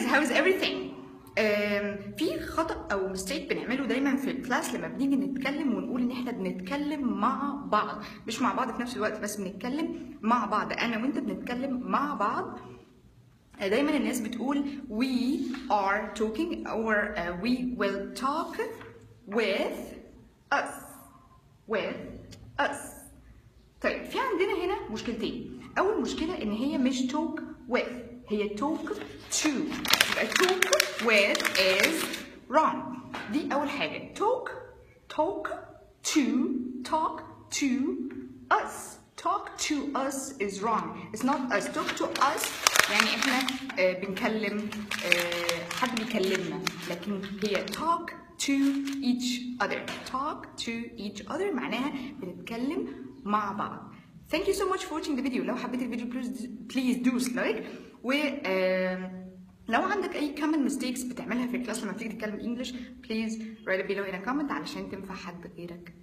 how's everything؟ في خطأ أو mistake بنعمله دايما في الكلاس لما بنيجي نتكلم ونقول إن إحنا بنتكلم مع بعض، مش مع بعض في نفس الوقت بس بنتكلم مع بعض، أنا وأنت بنتكلم مع بعض. دايما الناس بتقول we are talking or we will talk with us. طيب في عندنا هنا مشكلتين. أول مشكلة إن هي مش talk with، هي talk to. يبقى talk with is wrong. دي أول حاجة. talk to us. talk to us is wrong. It's not us. talk to us يعني إحنا بنكلم حد بيكلمنا، لكن هي talk to each other. talk to each other معناها بنتكلم مع بعض. Thank you so much for watching the video. لو حبيت الفيديو please do like. و لو عندك أي common mistakes بتعملها في الكلاس لما بتيجي تتكلم English please write it below in a comment علشان تنفع حد غيرك.